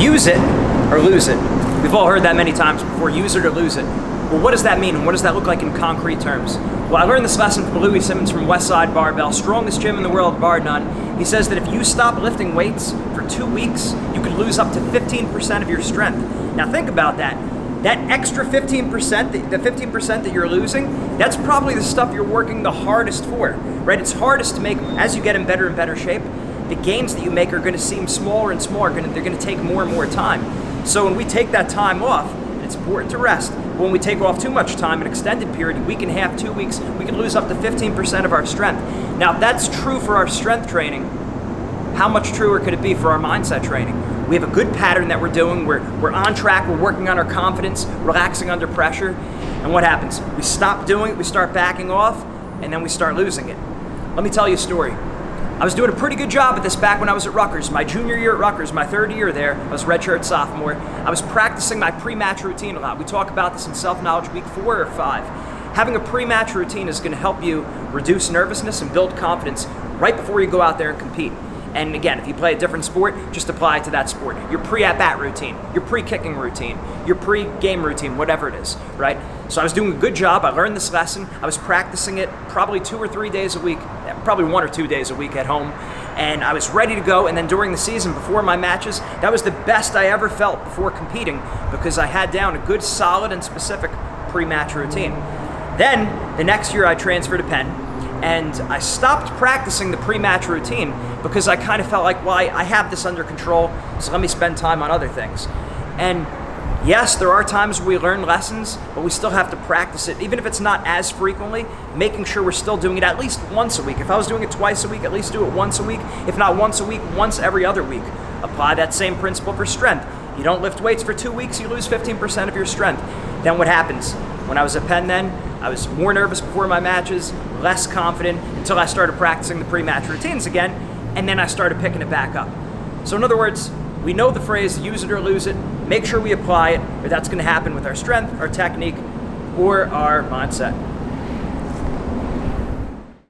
Use it or lose it. We've all heard that many times before, use it or lose it. Well, what does that mean, and what does that look like in concrete terms? Well, I learned this lesson from Louis Simmons from Westside Barbell, strongest gym in the world, bar none. He says that if you stop lifting weights for 2 weeks, you could lose up to 15% of your strength. Now think about that. That extra 15%, the 15% that you're losing, that's probably the stuff you're working the hardest for, right? It's hardest to make, as you get in better and better shape, the gains that you make are going to seem smaller and smaller. They're going to take more and more time. So when we take that time off, it's important to rest. When we take off too much time, an extended period, a week and a half, 2 weeks, we can lose up to 15% of our strength. Now, if that's true for our strength training, how much truer could it be for our mindset training? We have a good pattern that we're doing. We're on track. We're working on our confidence, relaxing under pressure. And what happens? We stop doing it, we start backing off, and then we start losing it. Let me tell you a story. I was doing a pretty good job at this back when I was at Rutgers. My junior year at Rutgers, my third year there, I was redshirt sophomore. I was practicing my pre-match routine a lot. We talk about this in Self-Knowledge Week 4 or 5. Having a pre-match routine is going to help you reduce nervousness and build confidence right before you go out there and compete. And again, if you play a different sport, just apply it to that sport. Your pre-at-bat routine, your pre-kicking routine, your pre-game routine, whatever it is, right? So I was doing a good job. I learned this lesson. I was practicing it probably 2 or 3 days a week, probably 1 or 2 days a week at home. And I was ready to go. And then during the season, before my matches, that was the best I ever felt before competing because I had down a good, solid, and specific pre-match routine. Then, the next year I transferred to Penn. And I stopped practicing the pre-match routine because I kind of felt like, well, I have this under control, so let me spend time on other things. And yes, there are times where we learn lessons, but we still have to practice it, even if it's not as frequently, making sure we're still doing it at least once a week. If I was doing it twice a week, at least do it once a week. If not once a week, once every other week. Apply that same principle for strength. You don't lift weights for 2 weeks, you lose 15% of your strength. Then what happens? When I was at Penn then, I was more nervous before my matches, less confident, until I started practicing the pre-match routines again, and then I started picking it back up. So in other words, we know the phrase, use it or lose it, make sure we apply it, or that's going to happen with our strength, our technique, or our mindset.